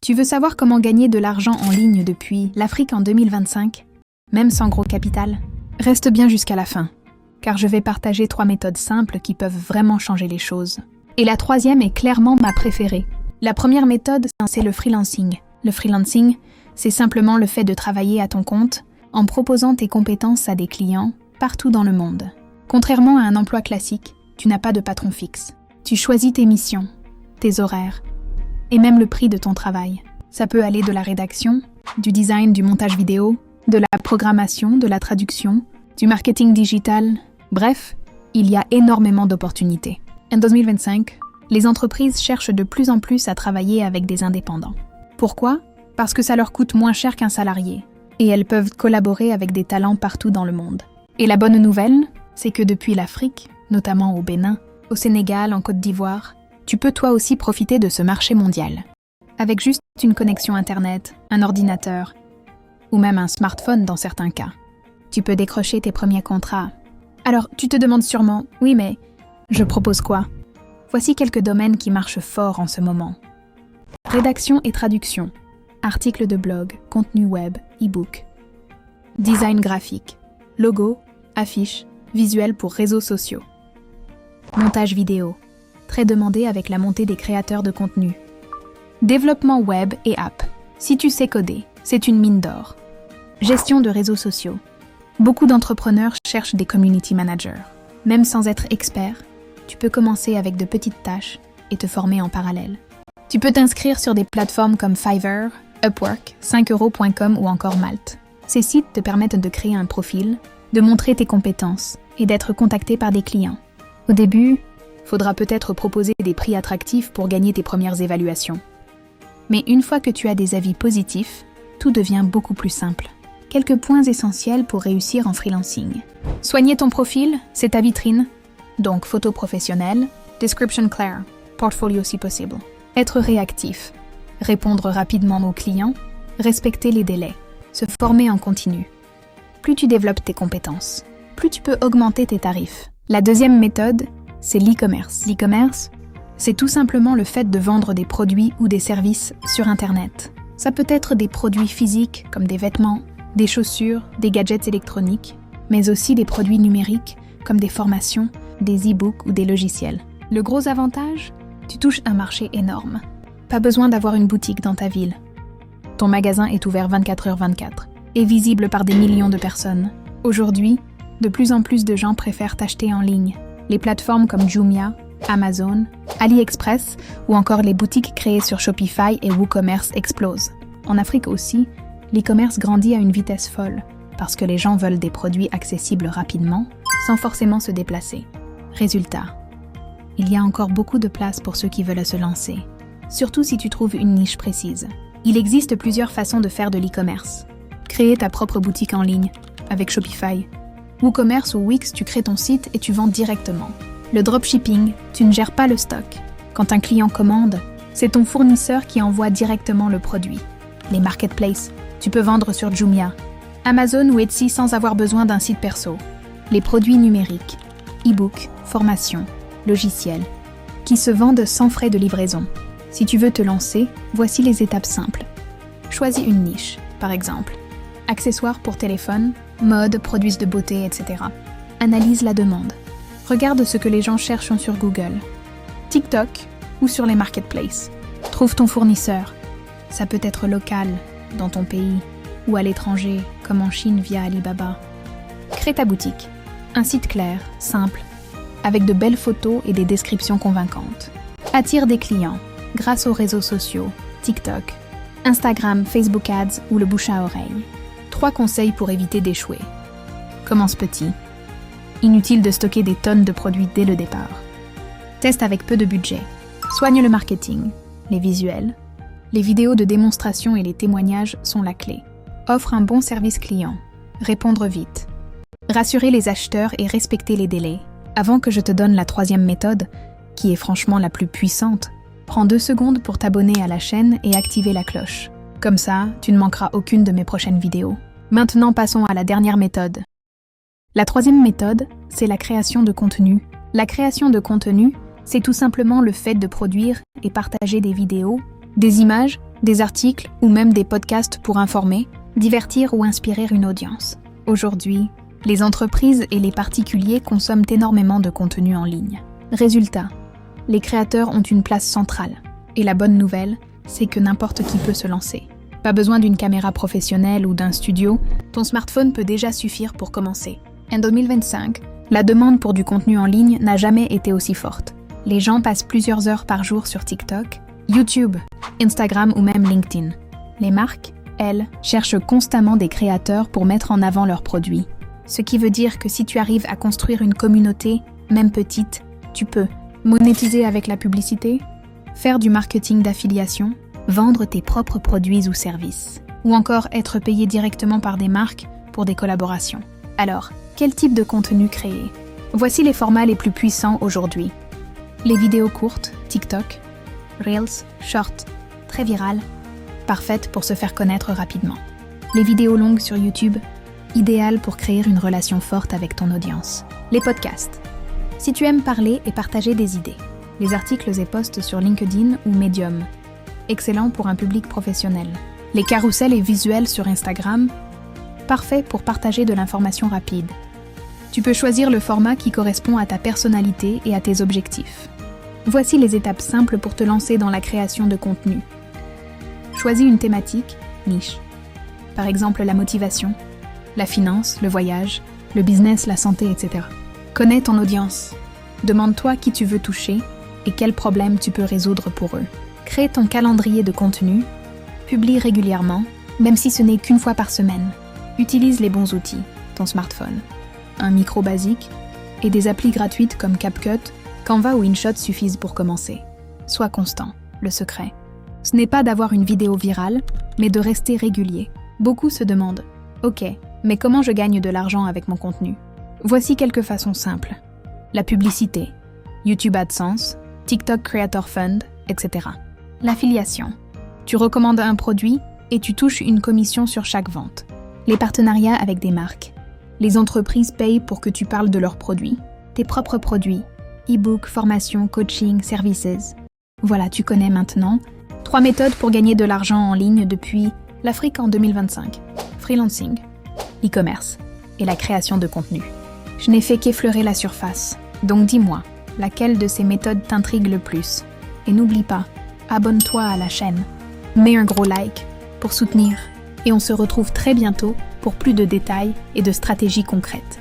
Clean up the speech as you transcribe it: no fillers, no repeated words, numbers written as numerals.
Tu veux savoir comment gagner de l'argent en ligne depuis l'Afrique en 2025, même sans gros capital? Reste bien jusqu'à la fin, car je vais partager 3 méthodes simples qui peuvent vraiment changer les choses. Et la troisième est clairement ma préférée. La première méthode, c'est le freelancing. Le freelancing, c'est simplement le fait de travailler à ton compte en proposant tes compétences à des clients partout dans le monde. Contrairement à un emploi classique, tu n'as pas de patron fixe. Tu choisis tes missions, tes horaires et même le prix de ton travail. Ça peut aller de la rédaction, du design, du montage vidéo, de la programmation, de la traduction, du marketing digital. Bref, il y a énormément d'opportunités. En 2025, les entreprises cherchent de plus en plus à travailler avec des indépendants. Pourquoi? Parce que ça leur coûte moins cher qu'un salarié. Et elles peuvent collaborer avec des talents partout dans le monde. Et la bonne nouvelle, c'est que depuis l'Afrique, notamment au Bénin, au Sénégal, en Côte d'Ivoire, tu peux toi aussi profiter de ce marché mondial. Avec juste une connexion Internet, un ordinateur, ou même un smartphone dans certains cas. Tu peux décrocher tes premiers contrats. Alors, tu te demandes sûrement, oui mais, je propose quoi? Voici quelques domaines qui marchent fort en ce moment. Rédaction et traduction, articles de blog, contenu web, e-book. Design graphique, logo, affiches, visuels pour réseaux sociaux. Montage vidéo, très demandé avec la montée des créateurs de contenu. Développement web et app. Si tu sais coder, c'est une mine d'or. Gestion de réseaux sociaux. Beaucoup d'entrepreneurs cherchent des community managers. Même sans être expert, tu peux commencer avec de petites tâches et te former en parallèle. Tu peux t'inscrire sur des plateformes comme Fiverr, Upwork, 5euros.com ou encore Malt. Ces sites te permettent de créer un profil, de montrer tes compétences et d'être contacté par des clients. Au début, faudra peut-être proposer des prix attractifs pour gagner tes premières évaluations. Mais une fois que tu as des avis positifs, tout devient beaucoup plus simple. Quelques points essentiels pour réussir en freelancing. Soigner ton profil, c'est ta vitrine. Donc photo professionnelle, description claire, portfolio si possible. Être réactif, répondre rapidement aux clients, respecter les délais, se former en continu. Plus tu développes tes compétences, plus tu peux augmenter tes tarifs. La deuxième méthode, c'est l'e-commerce. L'e-commerce, c'est tout simplement le fait de vendre des produits ou des services sur Internet. Ça peut être des produits physiques comme des vêtements, des chaussures, des gadgets électroniques, mais aussi des produits numériques comme des formations, des e-books ou des logiciels. Le gros avantage, tu touches un marché énorme. Pas besoin d'avoir une boutique dans ta ville. Ton magasin est ouvert 24h/24 et visible par des millions de personnes. Aujourd'hui, de plus en plus de gens préfèrent t'acheter en ligne. Les plateformes comme Jumia, Amazon, AliExpress ou encore les boutiques créées sur Shopify et WooCommerce explosent. En Afrique aussi, l'e-commerce grandit à une vitesse folle parce que les gens veulent des produits accessibles rapidement sans forcément se déplacer. Résultat, il y a encore beaucoup de place pour ceux qui veulent se lancer, surtout si tu trouves une niche précise. Il existe plusieurs façons de faire de l'e-commerce. Créer ta propre boutique en ligne avec Shopify. WooCommerce ou Wix, tu crées ton site et tu vends directement. Le dropshipping, tu ne gères pas le stock. Quand un client commande, c'est ton fournisseur qui envoie directement le produit. Les marketplaces, tu peux vendre sur Jumia, Amazon ou Etsy sans avoir besoin d'un site perso. Les produits numériques, e-books, formations, logiciels, qui se vendent sans frais de livraison. Si tu veux te lancer, voici les étapes simples. Choisis une niche, par exemple. Accessoires pour téléphone, mode, produits de beauté, etc. Analyse la demande. Regarde ce que les gens cherchent sur Google, TikTok ou sur les marketplaces. Trouve ton fournisseur. Ça peut être local, dans ton pays, ou à l'étranger, comme en Chine via Alibaba. Crée ta boutique. Un site clair, simple, avec de belles photos et des descriptions convaincantes. Attire des clients grâce aux réseaux sociaux, TikTok, Instagram, Facebook Ads ou le bouche à oreille. 3 conseils pour éviter d'échouer. Commence petit. Inutile de stocker des tonnes de produits dès le départ. Teste avec peu de budget. Soigne le marketing, les visuels. Les vidéos de démonstration et les témoignages sont la clé. Offre un bon service client. Répondre vite. Rassurer les acheteurs et respecter les délais. Avant que je te donne la troisième méthode, qui est franchement la plus puissante, prends 2 secondes pour t'abonner à la chaîne et activer la cloche. Comme ça, tu ne manqueras aucune de mes prochaines vidéos. Maintenant, passons à la dernière méthode. La troisième méthode, c'est la création de contenu. La création de contenu, c'est tout simplement le fait de produire et partager des vidéos, des images Des articles ou même des podcasts pour informer, divertir ou inspirer une audience. Aujourd'hui, les entreprises et les particuliers consomment énormément de contenu en ligne. Résultat, les créateurs ont une place centrale. Et la bonne nouvelle, c'est que n'importe qui peut se lancer. Pas besoin d'une caméra professionnelle ou d'un studio, ton smartphone peut déjà suffire pour commencer. En 2025, la demande pour du contenu en ligne n'a jamais été aussi forte. Les gens passent plusieurs heures par jour sur TikTok, YouTube, Instagram ou même LinkedIn. Les marques, elles, cherchent constamment des créateurs pour mettre en avant leurs produits. Ce qui veut dire que si tu arrives à construire une communauté, même petite, tu peux monétiser avec la publicité, faire du marketing d'affiliation, vendre tes propres produits ou services, ou encore être payé directement par des marques pour des collaborations. Alors, quel type de contenu créer ? Voici les formats les plus puissants aujourd'hui. Les vidéos courtes, TikTok, Reels, Short, très virales, parfaites pour se faire connaître rapidement. Les vidéos longues sur YouTube, idéales pour créer une relation forte avec ton audience. Les podcasts. Si tu aimes parler et partager des idées. Les articles et posts sur LinkedIn ou Medium. Excellent pour un public professionnel. Les carousels et visuels sur Instagram. Parfait pour partager de l'information rapide. Tu peux choisir le format qui correspond à ta personnalité et à tes objectifs. Voici les étapes simples pour te lancer dans la création de contenu. Choisis une thématique, niche. Par exemple, la motivation, la finance, le voyage, le business, la santé, etc. Connais ton audience. Demande-toi qui tu veux toucher et quels problèmes tu peux résoudre pour eux. Crée ton calendrier de contenu. Publie régulièrement, même si ce n'est qu'une fois par semaine. Utilise les bons outils, ton smartphone, un micro basique et des applis gratuites comme CapCut, Canva ou InShot suffisent pour commencer. Sois constant, le secret. Ce n'est pas d'avoir une vidéo virale, mais de rester régulier. Beaucoup se demandent « Ok, mais comment je gagne de l'argent avec mon contenu ?» Voici quelques façons simples. La publicité, YouTube AdSense, TikTok Creator Fund, etc. L'affiliation. Tu recommandes un produit et tu touches une commission sur chaque vente. Les partenariats avec des marques. Les entreprises payent pour que tu parles de leurs produits. Tes propres produits. E-book, formation, coaching, services. Voilà, tu connais maintenant 3 méthodes pour gagner de l'argent en ligne depuis l'Afrique en 2025. Freelancing, e-commerce et la création de contenu. Je n'ai fait qu'effleurer la surface. Donc dis-moi, laquelle de ces méthodes t'intrigue le plus ? Et n'oublie pas, abonne-toi à la chaîne. Mets un gros like pour soutenir. Et on se retrouve très bientôt pour plus de détails et de stratégies concrètes.